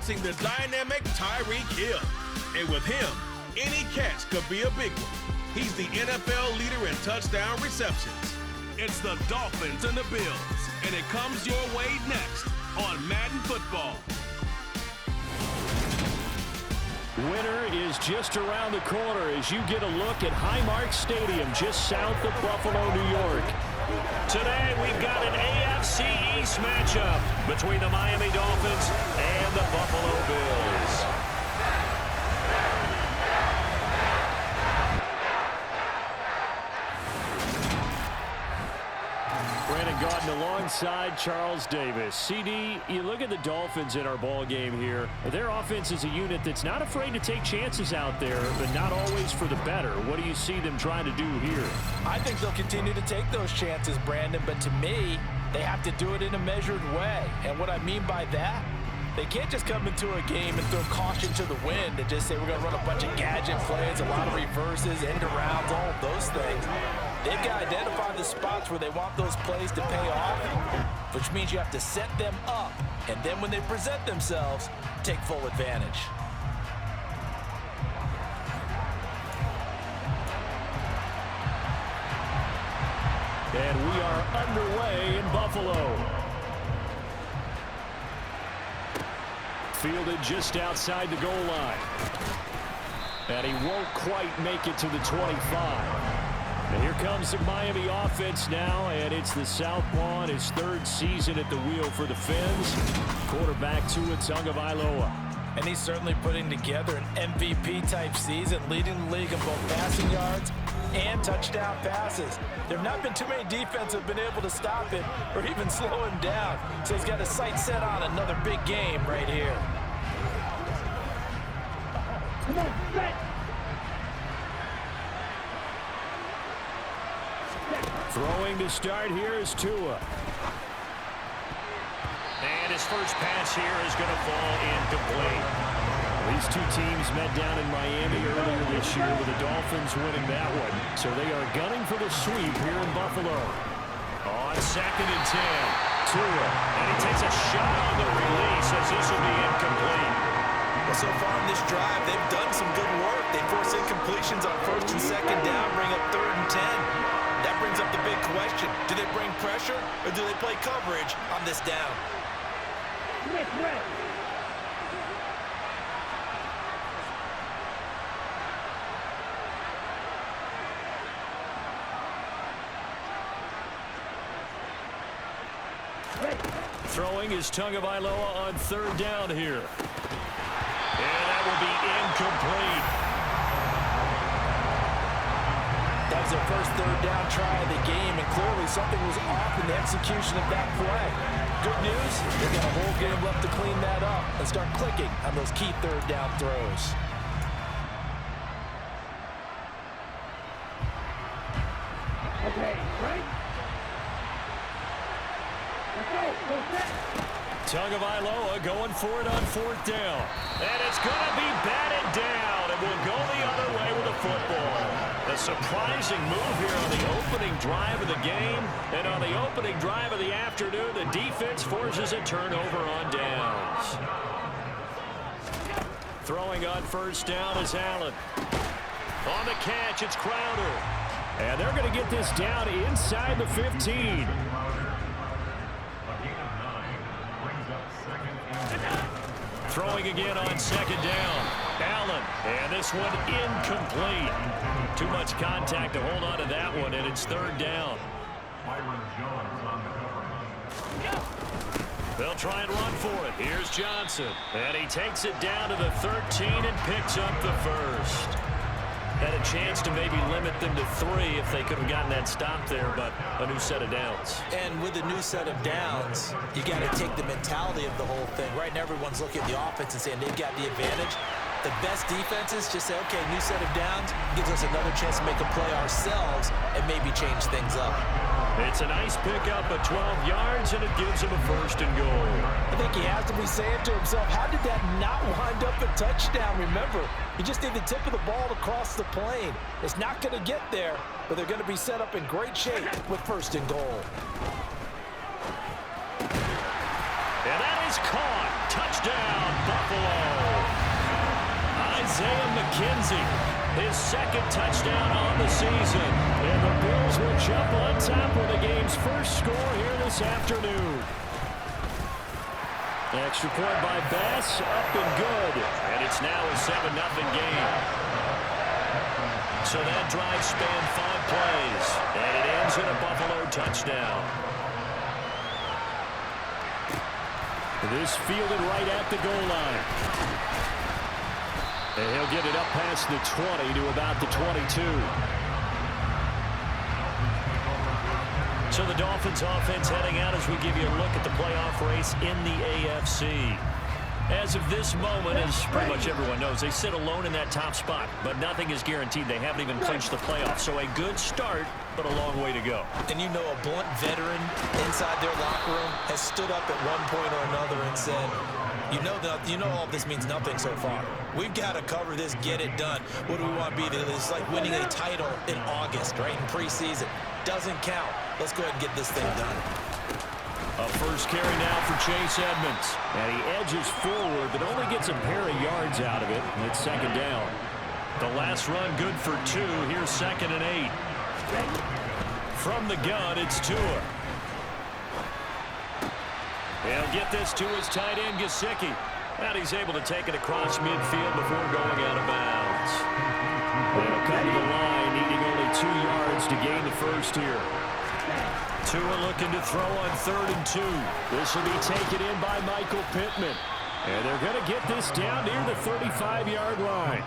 watching the dynamic Tyreek Hill. And with him, any catch could be a big one. He's the NFL leader in touchdown receptions. It's the Dolphins and the Bills, and it comes your way next on Madden Football. Winter is just around the corner as you get a look at Highmark Stadium just south of Buffalo, New York. Today we've got an AFC East matchup between the Miami Dolphins and the Buffalo Bills. Brandon Gaudin alongside Charles Davis. CD, you look at the Dolphins in our ball game here. Their offense is a unit that's not afraid to take chances out there, but not always for the better. What do you see them trying to do here? I think they'll continue to take those chances, Brandon, but to me, they have to do it in a measured way. And what I mean by that, they can't just come into a game and throw caution to the wind and just say we're going to run a bunch of gadget plays, a lot of reverses, end arounds, all of those things. They've got to identify the spots where they want those plays to pay off, which means you have to set them up, and then when they present themselves, take full advantage. And we are underway in Buffalo. Fielded just outside the goal line. And he won't quite make it to the 25. And here comes the Miami offense now, and it's the Southpaw in his third season at the wheel for the Fins. Quarterback Tua Tagovailoa. And he's certainly putting together an MVP-type season, leading the league in both passing yards and touchdown passes. There have not been too many defenses that have been able to stop him or even slow him down. So he's got his sights set on another big game right here. Come on, set! Throwing to start here is Tua. And his first pass here is going to fall incomplete. These two teams met down in Miami earlier this year with the Dolphins winning that one. So they are gunning for the sweep here in Buffalo. On 2nd and 10, Tua. And he takes a shot on the release as this will be incomplete. Well, so far in this drive, they've done some good work. They force incompletions on 1st and 2nd down, bring up 3rd and 10. That brings up the big question. Do they bring pressure or do they play coverage on this down? Throwing is Tagovailoa on 3rd down here. And that will be incomplete. That was their first 3rd down try of the game, and clearly something was off in the execution of that play. Good news, they've got a whole game left to clean that up and start clicking on those key 3rd down throws. Okay, right? Let's go, go set! Tagovailoa going for it on 4th down. And it's going to be batted down, and we'll go the other way with the football. A surprising move here on the opening drive of the game. And on the opening drive of the afternoon, the defense forces a turnover on downs. Throwing on 1st down is Allen. On the catch, it's Crowder. And they're going to get this down inside the 15. Throwing again on 2nd down. Allen, and this one incomplete. Too much contact to hold on to that one, and it's 3rd down. They'll try and run for it. Here's Johnson, and he takes it down to the 13 and picks up the first. Had a chance to maybe limit them to 3 if they could have gotten that stop there, but a new set of downs. And with a new set of downs, you got to take the mentality of the whole thing. Right now, everyone's looking at the offense and saying they've got the advantage. The best defenses just say, okay, new set of downs gives us another chance to make a play ourselves and maybe change things up. It's a nice pickup of 12 yards, and it gives him a 1st and goal. I think he has to be saying to himself, how did that not wind up a touchdown? Remember, you just need the tip of the ball to cross the plane. It's not going to get there, but they're going to be set up in great shape with 1st and goal. And that is caught. Touchdown. Touchdown, Buffalo. Isaiah McKenzie, his second touchdown on the season. And the Bills will jump on top with the game's first score here this afternoon. Extra point by Bass, up and good. And it's now a 7-0 game. So that drive spanned 5 plays. And it ends in a Buffalo touchdown. This fielded right at the goal line. And he'll get it up past the 20 to about the 22. So the Dolphins offense heading out as we give you a look at the playoff race in the AFC. As of this moment, as pretty much everyone knows, they sit alone in that top spot, but nothing is guaranteed. They haven't even clinched the playoffs. So a good start, but a long way to go. And you know, a blunt veteran inside their locker room has stood up at one point or another and said, you know all this means nothing so far. We've got to cover this, get it done. What do we want to be? It's like winning a title in August, right, in preseason. Doesn't count. Let's go ahead and get this thing done. A first carry now for Chase Edmonds. And he edges forward, but only gets a pair of yards out of it. And it's second down. The last run good for 2. Here's 2nd and 8. From the gun, it's Tua. He'll get this to his tight end, Gesicki. And he's able to take it across midfield before going out of bounds. They'll cut the line, needing only 2 yards to gain the first here. Tua looking to throw on 3rd and 2. This will be taken in by Michael Pittman. And they're going to get this down near the 35-yard line.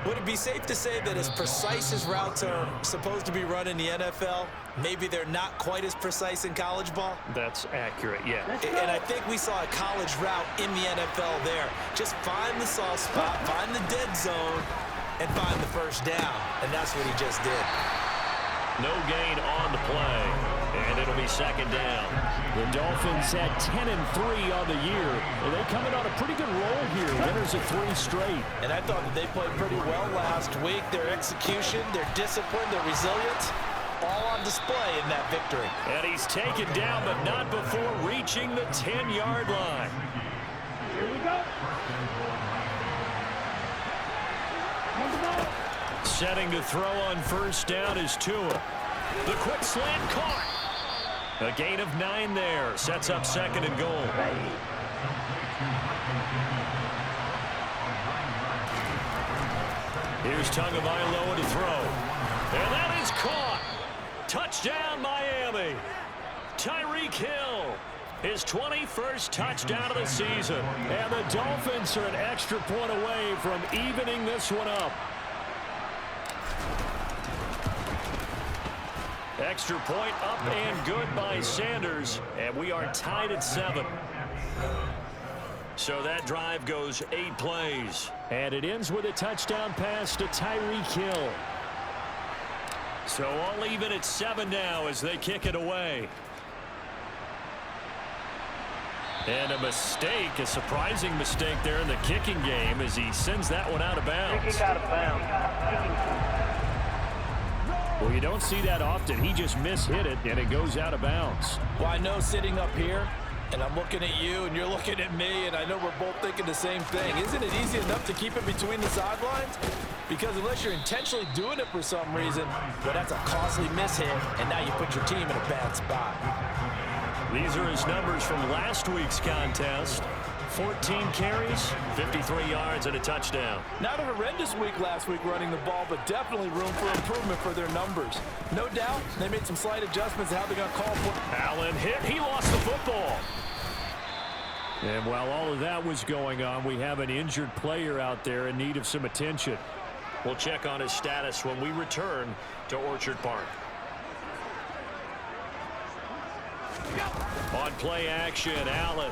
Would it be safe to say that as precise as routes are supposed to be run in the NFL, maybe they're not quite as precise in college ball? That's accurate, yeah. And I think we saw a college route in the NFL there. Just find the soft spot, find the dead zone, and find the first down. And that's what he just did. No gain on the play, and it'll be second down. The Dolphins had 10-3 on the year, and they coming on a pretty good roll here. Winners of 3 straight. And I thought that they played pretty well last week. Their execution, their discipline, their resilience, all on display in that victory. And he's taken down, but not before reaching the 10-yard line. Here we go. Setting to throw on first down is Tua. The quick slant caught. A gain of 9 there. Sets up 2nd and goal. Here's Tagovailoa to throw. And that is caught. Touchdown, Miami. Tyreek Hill. His 21st touchdown of the season. And the Dolphins are an extra point away from evening this one up. Extra point up and good by Sanders, and we are tied at 7. So that drive goes 8 plays. And it ends with a touchdown pass to Tyreek Hill. So all even at 7 now as they kick it away. And a mistake, a surprising mistake there in the kicking game as he sends that one out of bounds. Kick out of bounds. Well, you don't see that often. He just mishit it, and it goes out of bounds. Well, I know sitting up here, and I'm looking at you, and you're looking at me, and I know we're both thinking the same thing. Isn't it easy enough to keep it between the sidelines? Because unless you're intentionally doing it for some reason, well, that's a costly mishit, and now you put your team in a bad spot. These are his numbers from last week's contest. 14 carries, 53 yards, and a touchdown. Not a horrendous week last week running the ball, but definitely room for improvement for their numbers. No doubt, they made some slight adjustments to how they're going to call for. Allen hit. He lost the football. And while all of that was going on, we have an injured player out there in need of some attention. We'll check on his status when we return to Orchard Park. On play action, Allen.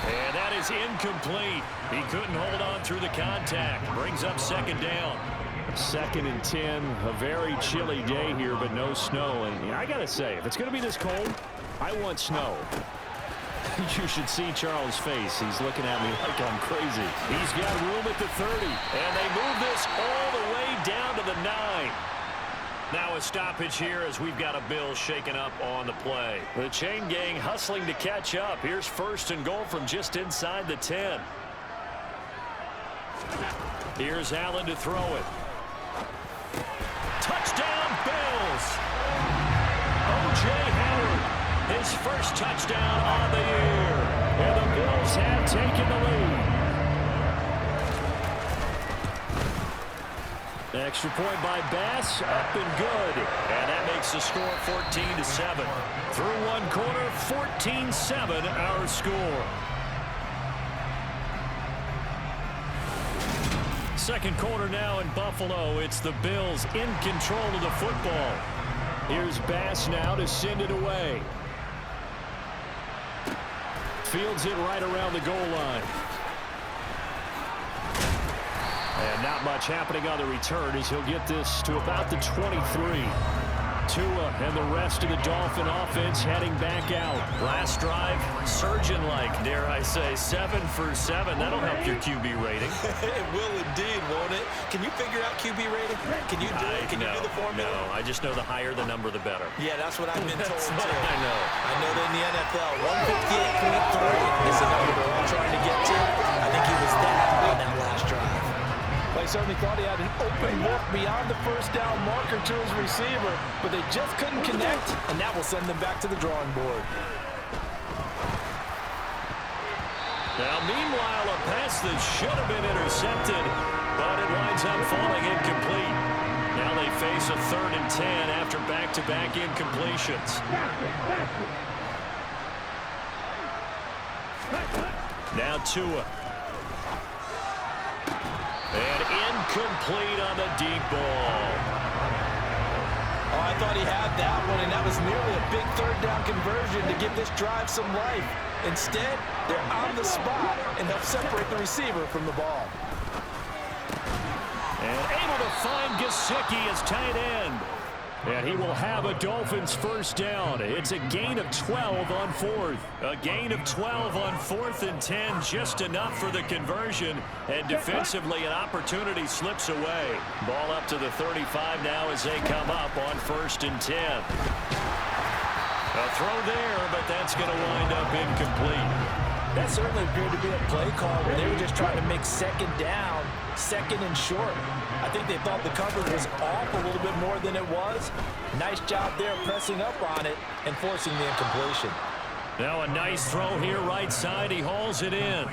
And that is incomplete. He couldn't hold on through the contact. Brings up second down. 2nd and 10. A very chilly day here, but no snow. And I got to say, if it's going to be this cold, I want snow. You should see Charles' face. He's looking at me like I'm crazy. He's got room at the 30. And they move this all the way down to the 9. Now a stoppage here as we've got a Bills shaken up on the play. The chain gang hustling to catch up. Here's first and goal from just inside the 10. Here's Allen to throw it. Touchdown, Bills! O.J. Howard, his first touchdown on the year. And the Bills have taken the lead. Extra point by Bass, up and good. And that makes the score 14-7. Through one quarter, 14-7 our score. Second quarter now in Buffalo. It's the Bills in control of the football. Here's Bass now to send it away. Fields it right around the goal line. And not much happening on the return as he'll get this to about the 23. Tua and the rest of the Dolphin offense heading back out. Last drive, surgeon-like, dare I say, 7 for 7. That'll help your QB rating. It will indeed, won't it? Can you figure out QB rating? Can you do it? Can you do the formula? No, I just know the higher the number, the better. Yeah, that's what I've been told, too. I know. I know that in the NFL, 158.3 is the number they're all trying to get to. I think he was that on that last drive. They certainly thought he had an open look beyond the first down marker to his receiver, but they just couldn't connect, and that will send them back to the drawing board. Now, meanwhile, a pass that should have been intercepted, but it winds up falling incomplete. Now they face a 3rd and 10 after back-to-back incompletions. Now Tua. And incomplete on the deep ball. Oh, I thought he had that one, and that was nearly a big 3rd down conversion to give this drive some life. Instead, they're on the spot and help separate the receiver from the ball. And able to find Gesicki as tight end. And he will have a Dolphins first down. It's a gain of 12 on 4th. A gain of 12 on 4th and 10, just enough for the conversion. And defensively, an opportunity slips away. Ball up to the 35 now as they come up on 1st and 10. A throw there, but that's going to wind up incomplete. That certainly appeared to be a play call where they were just trying to make 2nd down, 2nd and short. I think they thought the coverage was off a little bit more than it was. Nice job there pressing up on it and forcing the incompletion. Now a nice throw here right side. He hauls it in.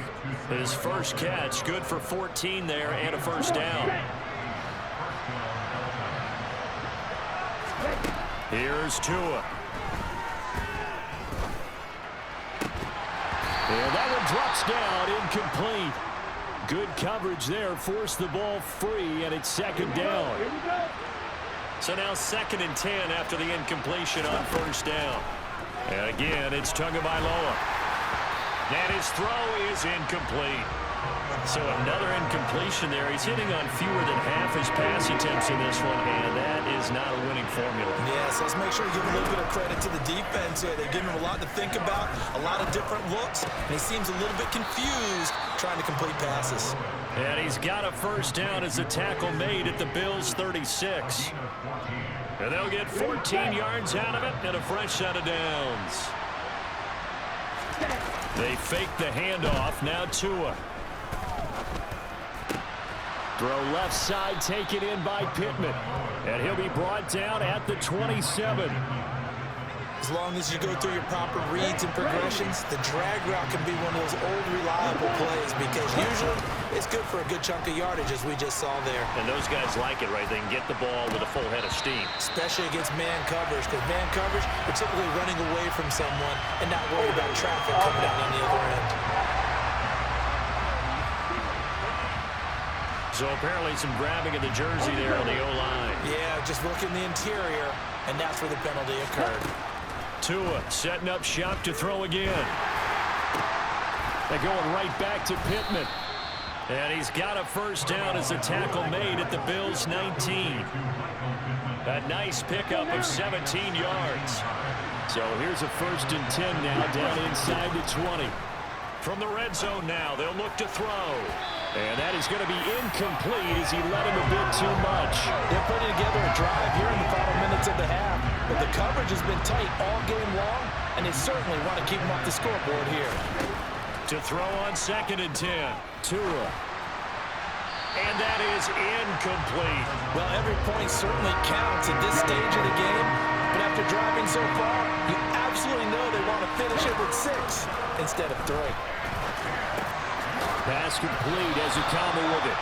His first catch, good for 14 there and a first down. Here's Tua. And that one drops down, incomplete. Good coverage there, forced the ball free, and it's 2nd down. So now 2nd and 10 after the incompletion on 1st down. And again, it's Tagovailoa. And his throw is incomplete. So another incompletion there. He's hitting on fewer than half his pass attempts in this one, and that is not a winning formula. Yes, let's make sure we give a little bit of credit to the defense here. They've given him a lot to think about, a lot of different looks, and he seems a little bit confused trying to complete passes. And he's got a first down as the tackle made at the Bills' 36. And they'll get 14 yards out of it and a fresh set of downs. They fake the handoff. Now Tua. Throw left side, taken in by Pittman. And he'll be brought down at the 27. As long as you go through your proper reads and progressions, the drag route can be one of those old reliable plays because usually it's good for a good chunk of yardage, as we just saw there. And those guys like it, right? They can get the ball with a full head of steam. Especially against man coverage, because man coverage, you're typically running away from someone and not worried about traffic coming down on the other end. So apparently some grabbing of the jersey there on the O-line. Yeah, just look in the interior, and that's where the penalty occurred. Tua setting up shop to throw again. They're going right back to Pittman. And he's got a first down as the tackle made at the Bills' 19. A nice pickup of 17 yards. So here's a 1st and 10 now down inside the 20. From the red zone now, they'll look to throw. And that is going to be incomplete as he led him a bit too much. They're putting together a drive here in the final minutes of the half, but the coverage has been tight all game long, and they certainly want to keep them off the scoreboard here. To throw on 2nd and 10. Tua. And that is incomplete. Well, every point certainly counts at this stage of the game, but after driving so far, you absolutely know they want to finish it with 6 instead of 3. Pass complete as Okama with it.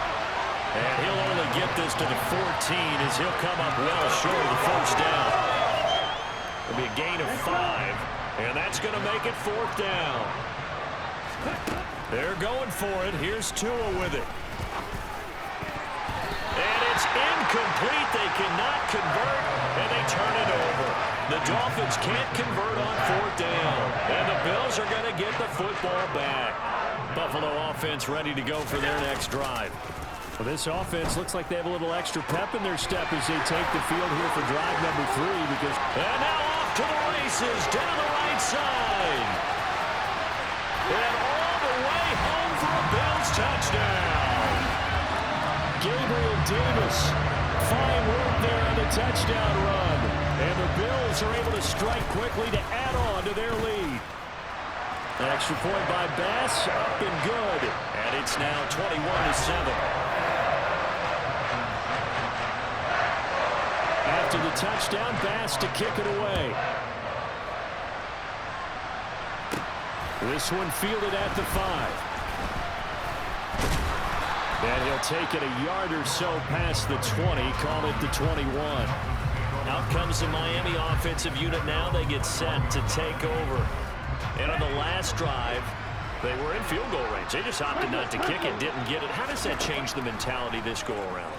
And he'll only get this to the 14 as he'll come up well short of the first down. It'll be a gain of 5, and that's going to make it 4th down. They're going for it. Here's Tua with it. And it's incomplete. They cannot convert, and they turn it over. The Dolphins can't convert on 4th down, and the Bills are going to get the football back. Buffalo offense ready to go for their next drive. Well, this offense looks like they have a little extra pep in their step as they take the field here for drive number 3. And now off to the races, down the right side. And all the way home for a Bills touchdown. Gabriel Davis, fine work there on the touchdown run. And the Bills are able to strike quickly to add on to their lead. An extra point by Bass, up and good. And it's now 21-7. After the touchdown, Bass to kick it away. This one fielded at the 5. And he'll take it a yard or so past the 20, call it the 21. Out comes the Miami offensive unit now. They get set to take over. And on the last drive, they were in field goal range. They just opted not to kick it, didn't get it. How does that change the mentality this go-around?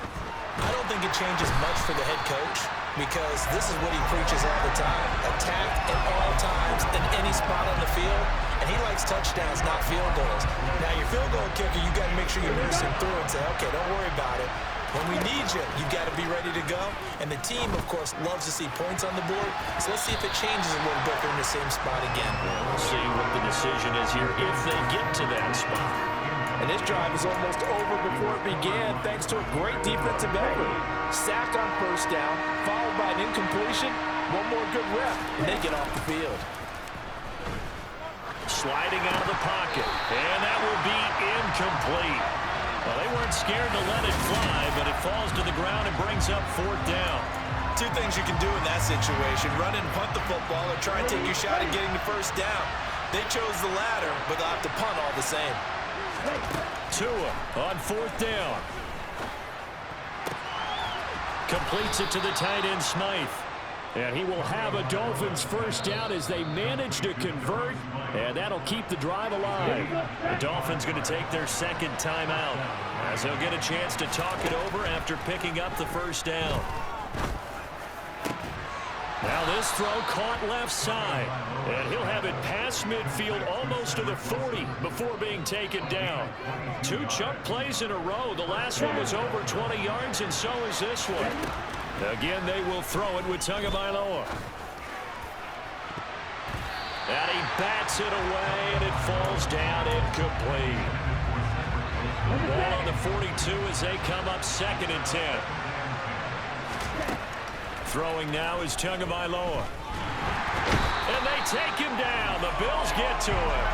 I don't think it changes much for the head coach because this is what he preaches all the time. Attack at all times in any spot on the field, and he likes touchdowns, not field goals. Now, your field goal kicker, you got to make sure you nurse him through and say, okay, don't worry about it. When we need you, you got to be ready to go. And the team, of course, loves to see points on the board. So let's see if it changes a little bit. They're in the same spot again. We'll see what the decision is here if they get to that spot. And this drive is almost over before it began thanks to a great defensive effort. Sack on 1st down, followed by an incompletion. One more good rep, and they get off the field. Sliding out of the pocket, and that will be incomplete. Well, they weren't scared to let it fly, but it falls to the ground and brings up 4th down. 2 things you can do in that situation, run and punt the football or try and take your shot at getting the 1st down. They chose the latter, but they'll have to punt all the same. Tua on 4th down. Completes it to the tight end, Smythe. And he will have a Dolphins 1st down as they manage to convert, and that'll keep the drive alive. The Dolphins going to take their 2nd timeout as they'll get a chance to talk it over after picking up the 1st down. Now this throw caught left side, and he'll have it past midfield almost to the 40 before being taken down. 2 chunk plays in a row. The last one was over 20 yards, and so is this one. Again, they will throw it with Tagovailoa. And he bats it away, and it falls down incomplete. Ball on the 42 as they come up 2nd and 10. Throwing now is Tagovailoa. And they take him down. The Bills get to him.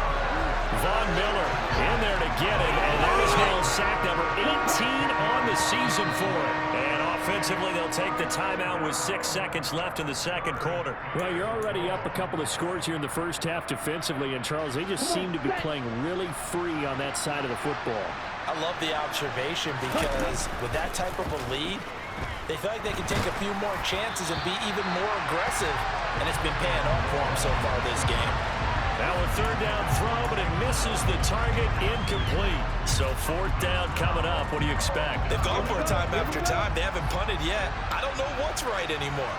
Von Miller in there to get him. And there is now sack number 18 on the season for it. And offensively, they'll take the timeout with 6 seconds left in the 2nd quarter. Well, you're already up a couple of scores here in the 1st half defensively. And, Charles, they just seem to be playing really free on that side of the football. I love the observation because with that type of a lead, they feel like they can take a few more chances and be even more aggressive, and it's been paying off for them so far this game. Now a 3rd down throw, but it misses the target, incomplete. So 4th down coming up. What do you expect? They've gone for it time after time. They haven't punted yet. I don't know what's right anymore.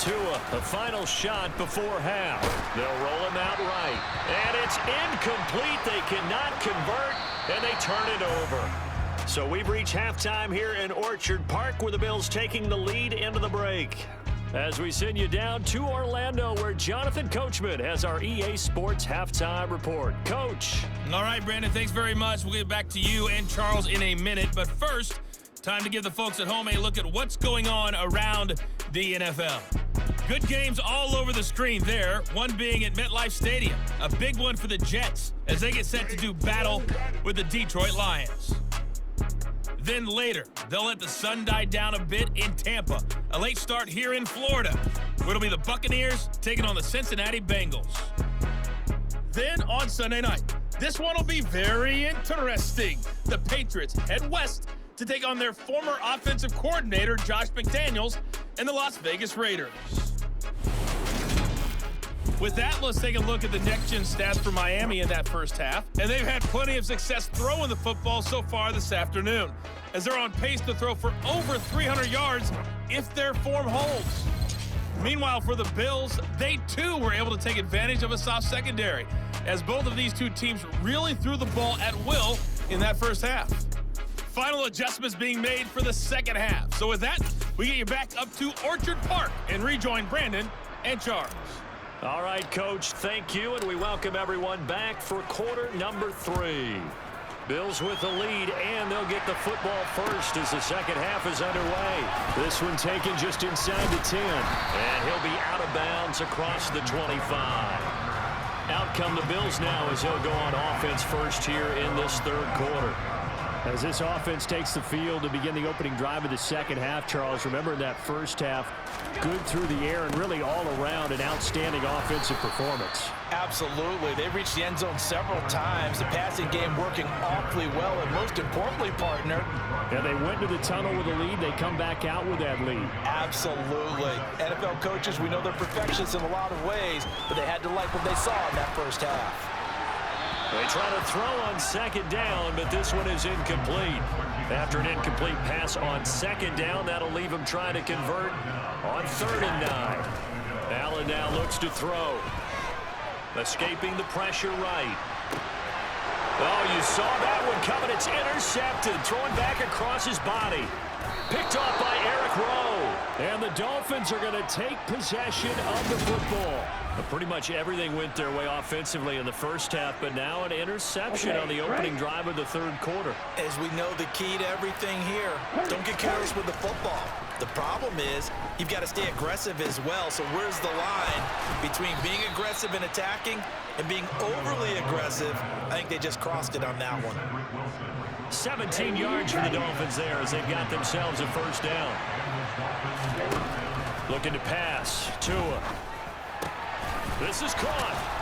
Tua, the final shot before half. They'll roll him out right. And it's incomplete. They cannot convert, and they turn it over. So we've reached halftime here in Orchard Park with the Bills taking the lead into the break. As we send you down to Orlando where Jonathan Coachman has our EA Sports Halftime Report. Coach. All right, Brandon, thanks very much. We'll get back to you and Charles in a minute. But first, Time to give the folks at home a look at what's going on around the NFL. Good games all over the screen there, one being at MetLife Stadium. A big one for the Jets as they get set to do battle with the Detroit Lions. Then later, they'll let the sun die down a bit in Tampa. A late start here in Florida, where it'll be the Buccaneers taking on the Cincinnati Bengals. Then on Sunday night, this one will be very interesting. The Patriots head west to take on their former offensive coordinator, Josh McDaniels, and the Las Vegas Raiders. With that, let's take a look at the next-gen stats for Miami in that first half. And they've had plenty of success throwing the football so far this afternoon, as they're on pace to throw for over 300 yards if their form holds. Meanwhile, for the Bills, they too were able to take advantage of a soft secondary, as both of these two teams really threw the ball at will in that first half. Final adjustments being made for the second half. So with that, we get you back up to Orchard Park and rejoin Brandon and Charles. All right, Coach, thank you, and we welcome everyone back for quarter number 3. Bills with the lead, and they'll get the football first as the second half is underway. This one taken just inside the 10, and he'll be out of bounds across the 25. Out come the Bills now as they'll go on offense first here in this third quarter. As this offense takes the field to begin the opening drive of the second half, Charles, remember in that first half, good through the air and really all around an outstanding offensive performance. Absolutely. They reached the end zone several times. The passing game working awfully well, and most importantly, partner. And they went to the tunnel with a lead. They come back out with that lead. Absolutely. NFL coaches, we know they're perfectionists in a lot of ways, but they had to like what they saw in that first half. They try to throw on second down, but this one is incomplete. After an incomplete pass on second down, that'll leave him trying to convert on 3rd and 9. Allen now looks to throw. Escaping the pressure right. Oh, you saw that one coming. It's intercepted. Thrown back across his body. Picked off by Eric Rowe. And the Dolphins are going to take possession of the football. But pretty much everything went their way offensively in the first half, but now an interception on the opening drive of the third quarter. As we know, the key to everything here, don't get careless with the football. The problem is you've got to stay aggressive as well. So where's the line between being aggressive and attacking and being overly aggressive? I think they just crossed it on that one. 17 yards for the Dolphins there as they've got themselves a first down. Looking to pass. Tua. This is caught.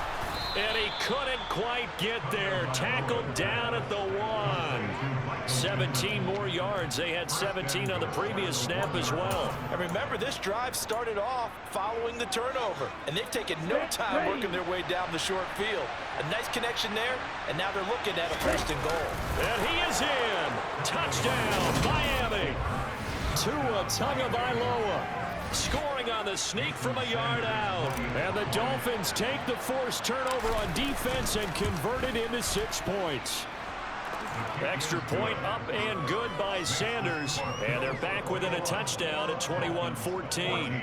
And he couldn't quite get there. Tackled down at the 1. 17 more yards. They had 17 on the previous snap as well. And remember, this drive started off following the turnover. And they've taken no time working their way down the short field. A nice connection there, and now they're looking at a 1st and goal. And he is in. Touchdown, Miami. Tua Tagovailoa. Scoring on the sneak from a yard out. And the Dolphins take the forced turnover on defense and convert it into 6 points. Extra point up and good by Sanders. And they're back within a touchdown at 21-14.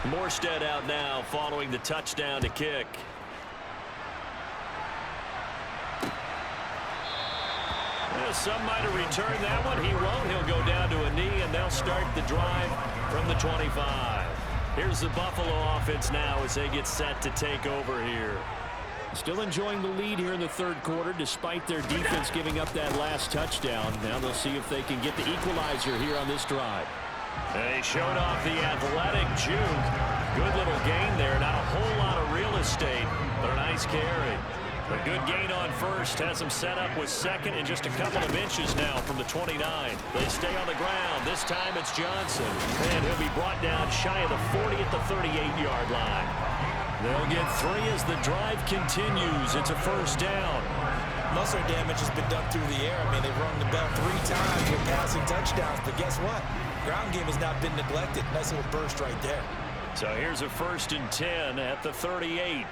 Morstead out now following the touchdown to kick. Some might have returned that one. He won't. He'll go down to a knee, and they'll start the drive from the 25. Here's the Buffalo offense now as they get set to take over here. Still enjoying the lead here in the third quarter, despite their defense giving up that last touchdown. Now they'll see if they can get the equalizer here on this drive. They showed off the athletic juke. Good little gain there. Not a whole lot of real estate, but a nice carry. A good gain on first has them set up with second and just a couple of inches now from the 29. They stay on the ground. This time it's Johnson. And he'll be brought down shy of the 40 at the 38-yard line. They'll get 3 as the drive continues. It's a first down. Muscle damage has been done through the air. I mean, they've rung the bell 3 times with passing touchdowns. But guess what? Ground game has not been neglected. Nice little burst right there. So here's a 1st and 10 at the 38.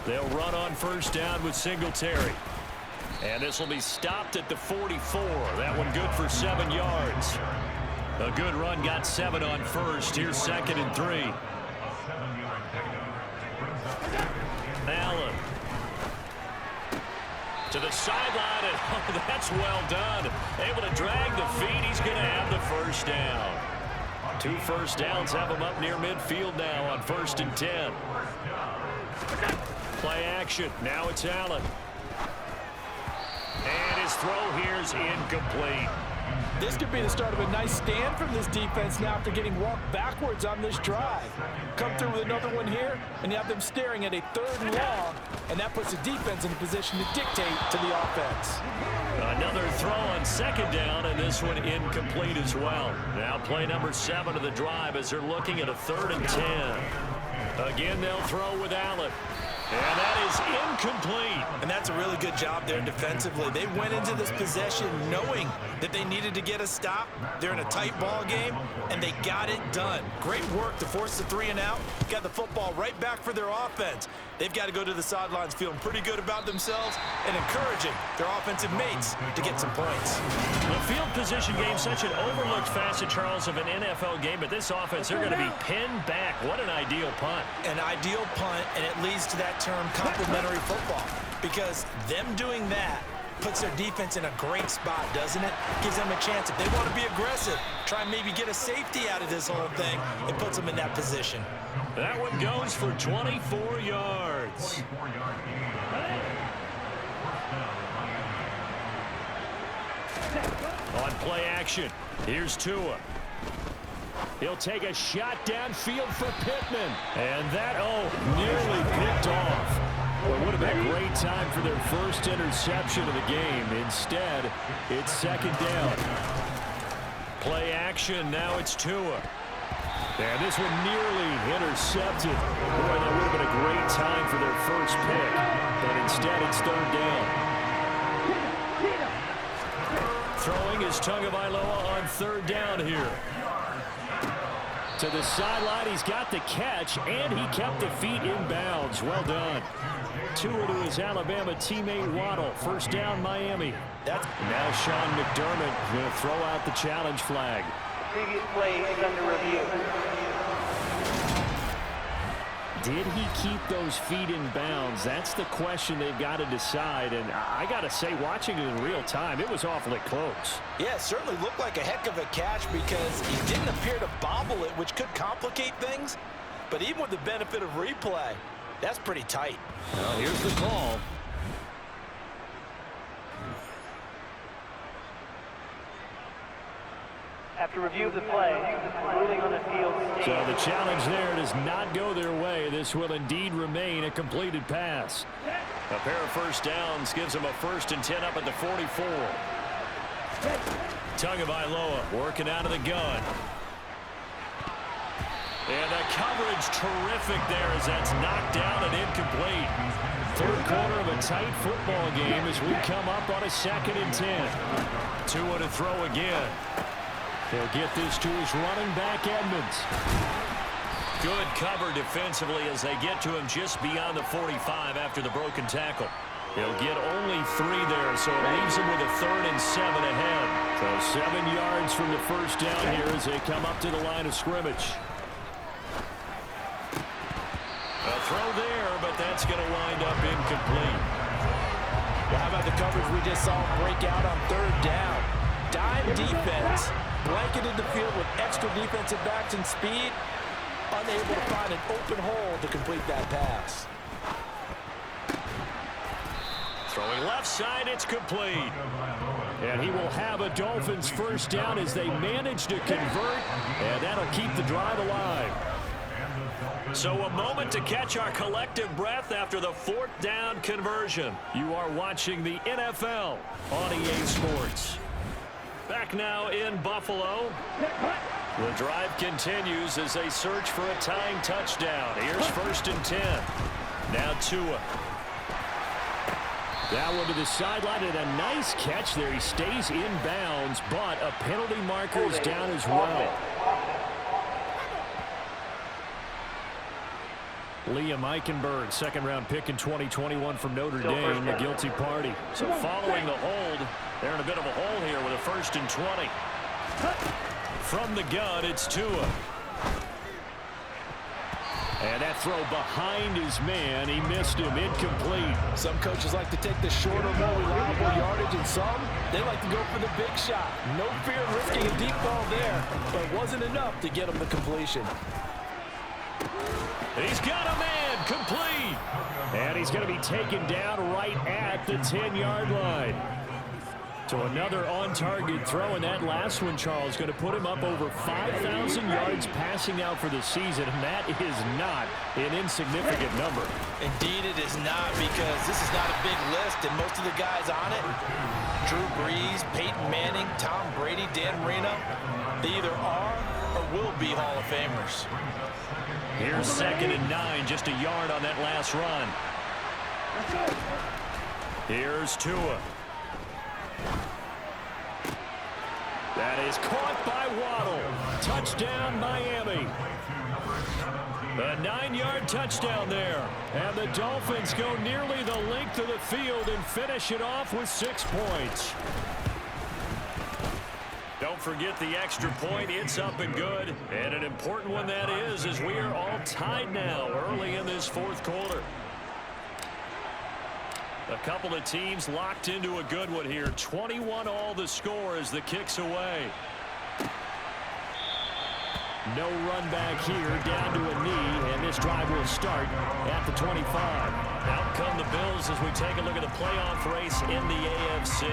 They'll run on first down with Singletary. And this will be stopped at the 44. That one good for 7 yards. A good run, got 7 on first. Here's 2nd and 3. Allen. To the sideline, and oh, that's well done. Able to drag the feet. He's going to have the first down. 2 first downs have him up near midfield now on 1st and 10. Play action. Now it's Allen. And his throw here is incomplete. This could be the start of a nice stand from this defense now after getting walked backwards on this drive. Come through with another one here, and you have them staring at a 3rd and long, and that puts the defense in a position to dictate to the offense. Another throw on 2nd down, and this one incomplete as well. Now play number 7 of the drive as they're looking at a 3rd and 10. Again, they'll throw with Allen. And that is incomplete. And that's a really good job there defensively. They went into this possession knowing that they needed to get a stop. They're in a tight ball game, and they got it done. Great work to force the 3 and out. Got the football right back for their offense. They've got to go to the sidelines feeling pretty good about themselves and encouraging their offensive mates to get some points. The field position game, such an overlooked facet, Charles, of an NFL game, but this offense, they're going to be pinned back. What an ideal punt. An ideal punt, and it leads to that term complementary football, because them doing that puts their defense in a great spot, doesn't it? Gives them a chance. If they want to be aggressive, try and maybe get a safety out of this whole thing, it puts them in that position. That one goes for 24 yards. On play action, here's Tua. He'll take a shot downfield for Pittman. And that, nearly picked off. Well, it would have been a great time for their first interception of the game. Instead, it's 2nd down. Play action, now it's Tua. And this one nearly intercepted. Boy, that would have been a great time for their first pick. But instead, it's 3rd down. Throwing is Tagovailoa on 3rd down here. To the sideline, he's got the catch, and he kept the feet in bounds. Well done. Tua to his Alabama teammate Waddle. 1st down, Miami. Now Sean McDermott will throw out the challenge flag. Previous play is under review. Did he keep those feet in bounds? That's the question they've got to decide. And I got to say, watching it in real time, it was awfully close. Yeah, it certainly looked like a heck of a catch because he didn't appear to bobble it, which could complicate things. But even with the benefit of replay, that's pretty tight. Well, here's the call. After review of the play, ruling on the field. So the challenge there does not go their way. This will indeed remain a completed pass. A pair of 1st downs gives them a 1st and 10 up at the 44. Tagovailoa working out of the gun. And the coverage terrific there as that's knocked down and incomplete. 3rd quarter of a tight football game as we come up on a 2nd and 10. Tua to throw again. He'll get this to his running back, Edmonds. Good cover defensively as they get to him just beyond the 45 after the broken tackle. He'll get only 3 there, so it leaves him with a 3rd and 7 ahead. So 7 yards from the 1st down here as they come up to the line of scrimmage. A throw there, but that's going to wind up incomplete. Well, how about the coverage we just saw break out on 3rd down? Dime defense, blanketed the field with extra defensive backs and speed, unable to find an open hole to complete that pass. Throwing left side, it's complete. And he will have a Dolphins 1st down as they manage to convert, and that'll keep the drive alive. So a moment to catch our collective breath after the 4th down conversion. You are watching the NFL on EA Sports. Back now in Buffalo. The drive continues as they search for a tying touchdown. Here's 1st and 10. Now Tua. That one to the sideline, and a nice catch there. He stays in bounds, but a penalty marker is down as well. Liam Eichenberg, 2nd-round pick in 2021 from Notre Dame, the guilty party. So following the hold, they're in a bit of a hole here with a 1st and 20. From the gun, it's Tua. And that throw behind his man, he missed him, incomplete. Some coaches like to take the shorter, more reliable yardage, and some, they like to go for the big shot. No fear of risking a deep ball there, but it wasn't enough to get him the completion. He's got a man, complete. And he's going to be taken down right at the 10-yard line. So another on-target throw, and that last one, Charles, going to put him up over 5,000 yards passing out for the season, and that is not an insignificant number. Indeed it is not, because this is not a big list, and most of the guys on it, Drew Brees, Peyton Manning, Tom Brady, Dan Marino, they either are or will be Hall of Famers. Here's 2nd and 9, just a yard on that last run. Here's Tua. That is caught by Waddle. Touchdown, Miami. A 9-yard touchdown there. And the Dolphins go nearly the length of the field and finish it off with 6 points. Don't forget the extra point. It's up and good. And an important one that is, as we are all tied now early in this 4th quarter. A couple of teams locked into a good one here. 21-all the score as the kick's away. No run back here, down to a knee, and this drive will start at the 25. Out come the Bills as we take a look at the playoff race in the AFC.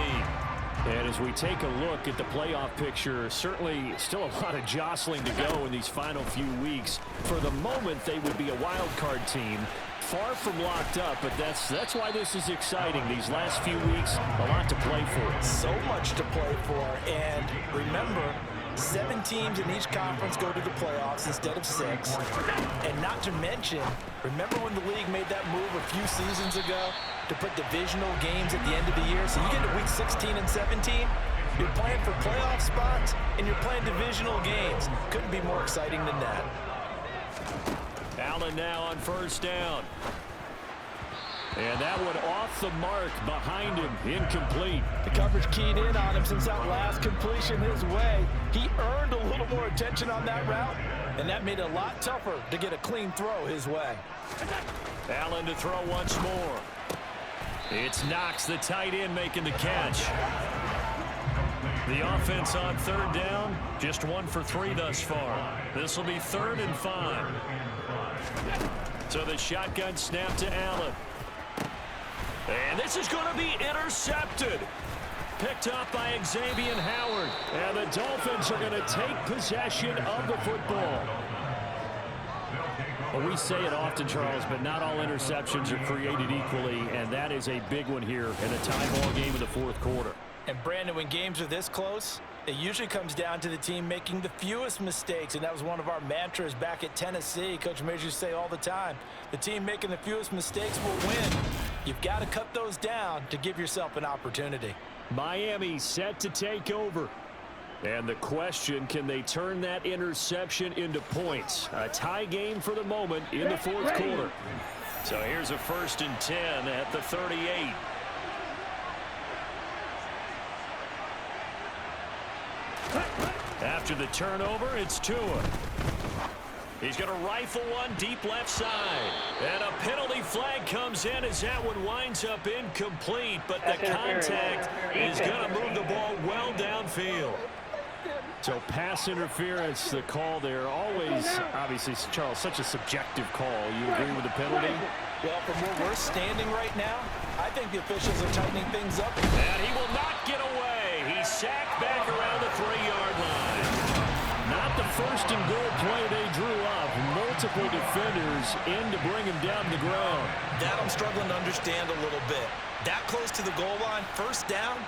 And as we take a look at the playoff picture, certainly still a lot of jostling to go in these final few weeks. For the moment, they would be a wild card team. Far from locked up, but that's why this is exciting. These last few weeks, a lot to play for. So much to play for, and remember, 7 teams in each conference go to the playoffs instead of 6. And not to mention, remember when the league made that move a few seasons ago to put divisional games at the end of the year? So you get to week 16 and 17, you're playing for playoff spots, and you're playing divisional games. Couldn't be more exciting than that. Allen now on 1st down. And that one off the mark behind him, incomplete. The coverage keyed in on him since that last completion his way. He earned a little more attention on that route, and that made it a lot tougher to get a clean throw his way. Allen to throw once more. It's Knox, the tight end, making the catch. The offense on 3rd down, just 1 for 3 thus far. This will be 3rd and 5. So the shotgun snap to Allen. And this is going to be intercepted. Picked up by Xavier Howard. And the Dolphins are going to take possession of the football. Well, we say it often, Charles, but not all interceptions are created equally, and that is a big one here in a tie ball game in the 4th quarter. And Brandon, when games are this close, it usually comes down to the team making the fewest mistakes, and that was one of our mantras back at Tennessee. Coach Major used to say all the time, the team making the fewest mistakes will win. You've got to cut those down to give yourself an opportunity. Miami set to take over. And the question, can they turn that interception into points? A tie game for the moment in the 4th quarter. So here's a 1st and 10 at the 38. After the turnover, it's Tua. He's going to rifle one deep left side. And a penalty flag comes in as that one winds up incomplete. But the contact is going to move the ball well downfield. So pass interference, the call there. Always, obviously, Charles, such a subjective call. You agree with the penalty? Well, from where we're standing right now, I think the officials are tightening things up. And he will not get away. He's sacked back around the 3-yard line. Not the 1st and goal play they drew up. Multiple defenders in to bring him down to the ground. That I'm struggling to understand a little bit. That close to the goal line, 1st down,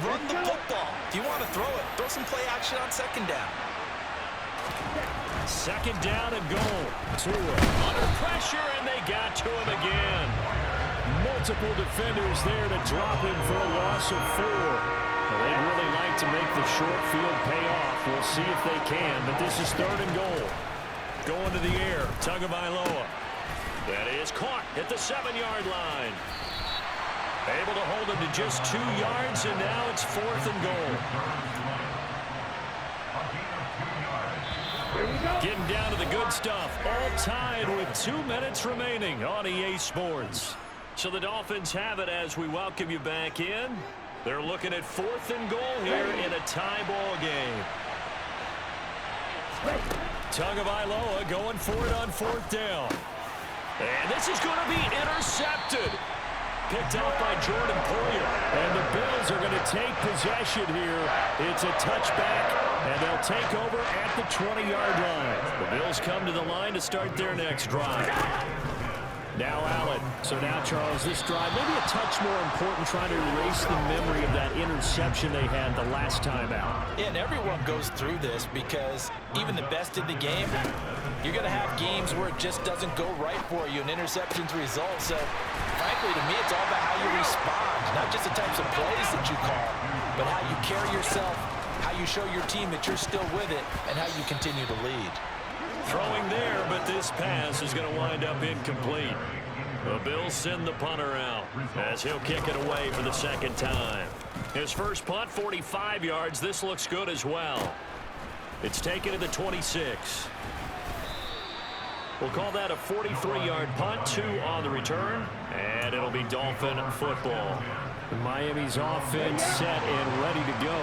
run the football. If you want to throw it, throw some play action on 2nd down. 2nd down and goal. Tua under pressure, and they got to him again. Multiple defenders there to drop him for a loss of 4. Well, they'd really like to make the short field pay off. We'll see if they can, but this is 3rd and goal. Going to the air, Tagovailoa. That is caught at the 7-yard line. Able to hold him to just 2 yards, and now it's 4th and goal. Getting down to the good stuff. All tied with 2 minutes remaining on EA Sports. So the Dolphins have it as we welcome you back in. They're looking at 4th and goal here in a tie ball game. Tagovailoa going for it on 4th down. And this is going to be intercepted. Picked off by Jordan Poyer. And the Bills are going to take possession here. It's a touchback, and they'll take over at the 20-yard line. The Bills come to the line to start their next drive. Now Allen. So now, Charles, this drive maybe a touch more important, trying to erase the memory of that interception they had the last time out. Yeah, and everyone goes through this because even the best in the game, you're going to have games where it just doesn't go right for you, and interceptions result. So, frankly, to me, it's all about how you respond, not just the types of plays that you call, but how you carry yourself, how you show your team that you're still with it, and how you continue to lead. Throwing there, but this pass is going to wind up incomplete. The Bills send the punter out as he'll kick it away for the second time. His first punt, 45 yards. This looks good as well. It's taken to the 26. We'll call that a 43-yard punt, 2 on the return, and it'll be Dolphin football. Miami's offense set and ready to go.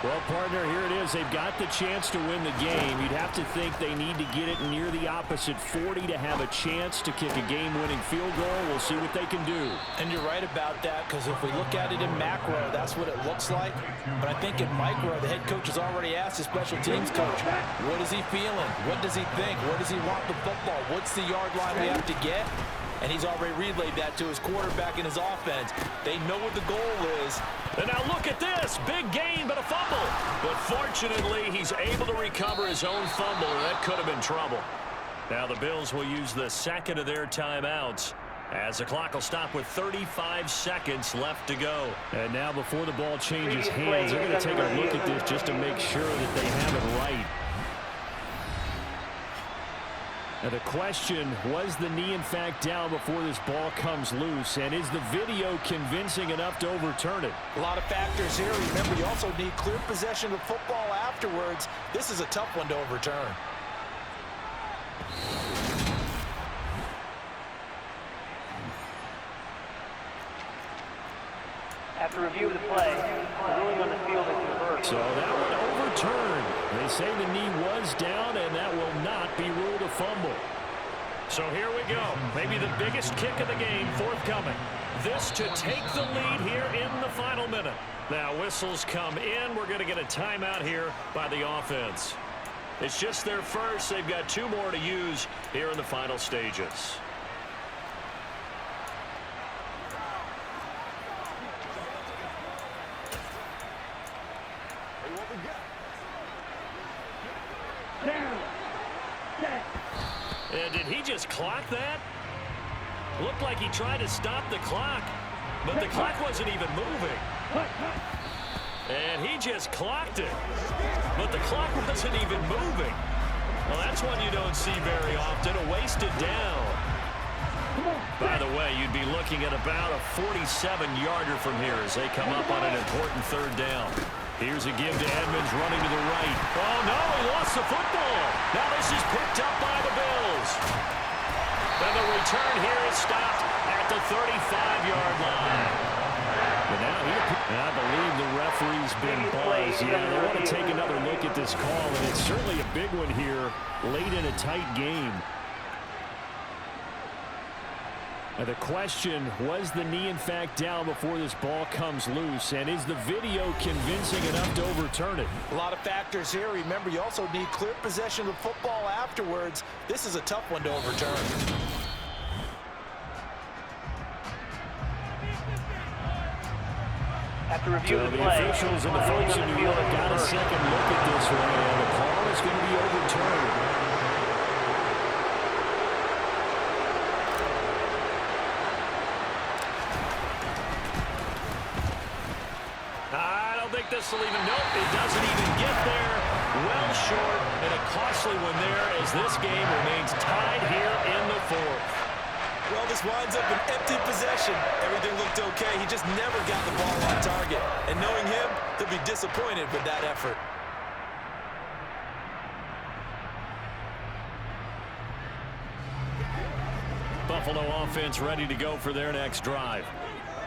Well, partner, here it is. They've got the chance to win the game. You'd have to think they need to get it near the opposite 40 to have a chance to kick a game-winning field goal. We'll see what they can do. And you're right about that, because if we look at it in macro, that's what it looks like. But I think in micro, the head coach has already asked the special teams coach, what is he feeling? What does he think? Where does he want the football? What's the yard line we have to get? And he's already relayed that to his quarterback and his offense. They know what the goal is. And now look at this. Big gain, but a fumble. But fortunately, he's able to recover his own fumble, and that could have been trouble. Now the Bills will use the second of their timeouts as the clock will stop with 35 seconds left to go. And now before the ball changes hands, they're going to take a look at this just to make sure that they have it right. Now the question, was the knee in fact down before this ball comes loose? And is the video convincing enough to overturn it? A lot of factors here. Remember, you also need clear possession of football afterwards. This is a tough one to overturn. After review of the play, the ruling on the field is reversed. So that one overturned. They say the knee was down, and that will not be ruled a fumble. So here we go. Maybe the biggest kick of the game forthcoming. This to take the lead here in the final minute. Now whistles come in. We're going to get a timeout here by the offense. It's just their first. They've got 2 more to use here in the final stages. And did he just clock that? Looked like he tried to stop the clock, but the clock wasn't even moving. And he just clocked it, but the clock wasn't even moving. Well, that's one you don't see very often, a wasted down. By the way, you'd be looking at about a 47-yarder from here as they come up on an important 3rd down. Here's a give to Edmonds running to the right. Oh, no, he lost the football. Now this is picked up by the Bills. And the return here is stopped at the 35-yard line. But now I believe the referee's been buzzed. Yeah, they want to take another look at this call, and it's certainly a big one here late in a tight game. Now the question, was the knee in fact down before this ball comes loose? And is the video convincing enough to overturn it? A lot of factors here. Remember, you also need clear possession of football afterwards. This is a tough one to overturn. After review of the the play, officials and the folks in New York got a second look at this one, and the call is going to be overturned. This will even, nope, it doesn't even get there. Well short, and a costly one there as this game remains tied here in the 4th. Well, this winds up an empty possession. Everything looked okay. He just never got the ball on target. And knowing him, he'll be disappointed with that effort. Buffalo offense ready to go for their next drive.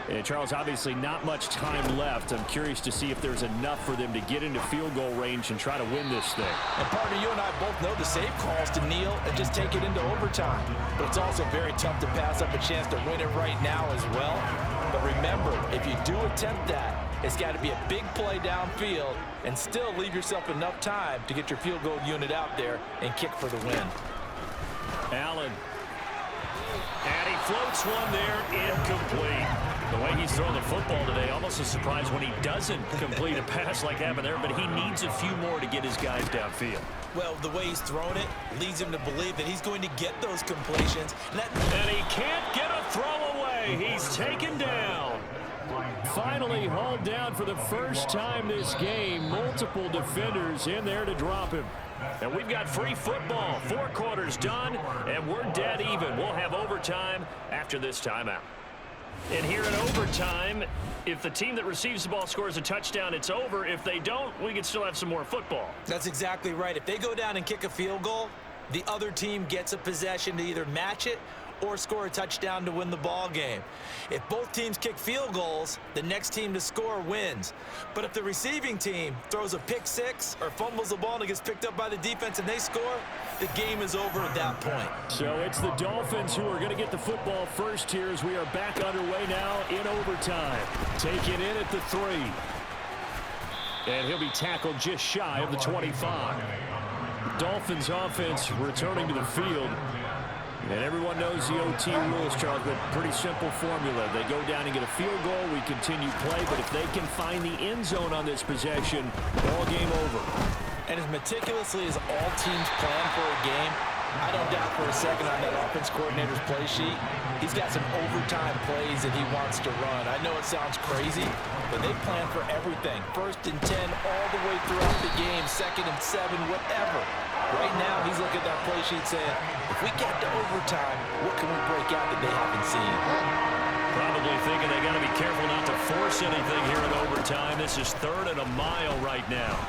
And Charles, obviously not much time left. I'm curious to see if there's enough for them to get into field goal range and try to win this thing. And partner, you and I both know the safe calls to kneel and just take it into overtime. But it's also very tough to pass up a chance to win it right now as well. But remember, if you do attempt that, it's got to be a big play downfield and still leave yourself enough time to get your field goal unit out there and kick for the win. Allen. And he floats one there, incomplete. The way he's throwing the football today, almost a surprise when he doesn't complete a pass like happened there, but he needs a few more to get his guys downfield. Well, the way he's thrown it leads him to believe that he's going to get those completions. And he can't get a throw away. He's taken down. Finally hauled down for the first time this game. Multiple defenders in there to drop him. And we've got free football. 4 quarters done, and we're dead even. We'll have overtime after this timeout. And here in overtime, if the team that receives the ball scores a touchdown, it's over. If they don't, we can still have some more football. That's exactly right. If they go down and kick a field goal, the other team gets a possession to either match it or score a touchdown to win the ball game. If both teams kick field goals, the next team to score wins. But if the receiving team throws a pick six or fumbles the ball and it gets picked up by the defense and they score, the game is over at that point. So it's the Dolphins who are going to get the football first here as we are back underway now in overtime. Taken in at the 3. And he'll be tackled just shy of the 25. Dolphins offense returning to the field. And everyone knows the OT rules, Charles, but pretty simple formula. They go down and get a field goal, we continue play, but if they can find the end zone on this possession, ball game over. And as meticulously as all teams plan for a game, I don't doubt for a second on that offense coordinator's play sheet, he's got some overtime plays that he wants to run. I know it sounds crazy, but they plan for everything. 1st and 10 all the way throughout the game, 2nd and 7, whatever. Right now, he's looking at that play sheet saying, if we get to overtime, what can we break out that they haven't seen? Probably thinking they got to be careful not to force anything here in overtime. This is 3rd and a mile right now.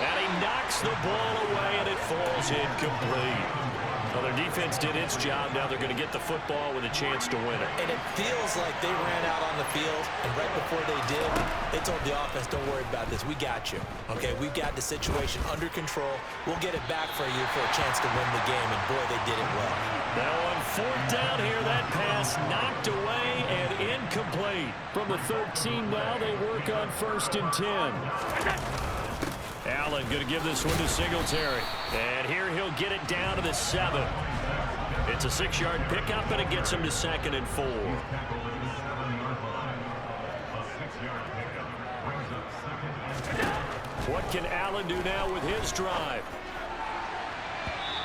And he knocks the ball away, and it falls incomplete. Well, their defense did its job. Now they're going to get the football with a chance to win it. And it feels like they ran out on the field, and right before they did, they told the offense, don't worry about this. We got you. Okay, we've got the situation under control. We'll get it back for you for a chance to win the game, and boy, they did it well. Now on 4th down here, that pass knocked away and incomplete. From the 13 now, they work on 1st and 10. Allen going to give this one to Singletary. And here he'll get it down to the 7. It's a 6-yard pickup, and it gets him to 2nd and 4. What can Allen do now with his drive?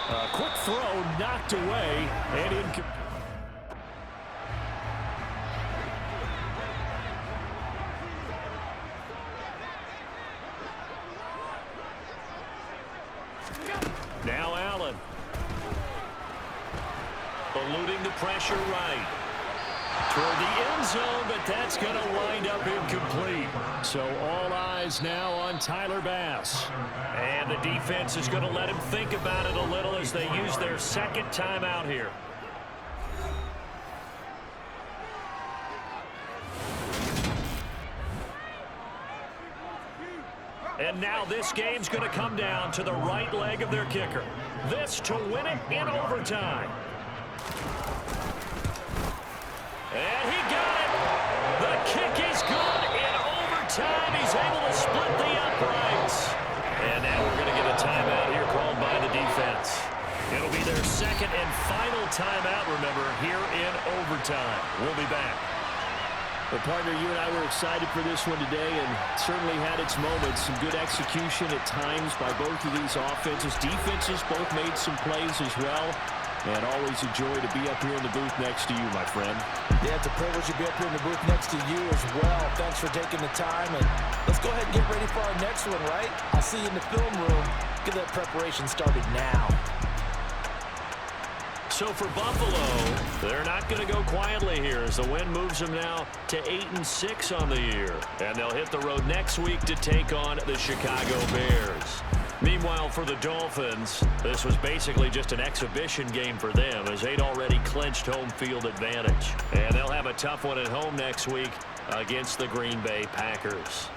A quick throw knocked away and incomplete. Now Allen. Eluding the pressure right. Toward the end zone, but that's going to wind up incomplete. So all eyes now on Tyler Bass. And the defense is going to let him think about it a little as they use their 2nd timeout here. And now this game's going to come down to the right leg of their kicker. This to win it in overtime. And he got it. The kick is good in overtime. He's able to split the uprights. And now we're going to get a timeout here called by the defense. It'll be their 2nd and final timeout, remember, here in overtime. We'll be back. Well, partner, you and I were excited for this one today and certainly had its moments. Some good execution at times by both of these offenses. Defenses both made some plays as well. And always a joy to be up here in the booth next to you, my friend. Yeah, it's a privilege to be up here in the booth next to you as well. Thanks for taking the time. And let's go ahead and get ready for our next one, right? I'll see you in the film room. Get that preparation started now. So for Buffalo, they're not going to go quietly here as the win moves them now to 8-6 on the year. And they'll hit the road next week to take on the Chicago Bears. Meanwhile, Meanwhile, for the Dolphins, this was basically just an exhibition game for them as they'd already clinched home field advantage. And they'll have a tough one at home next week against the Green Bay Packers.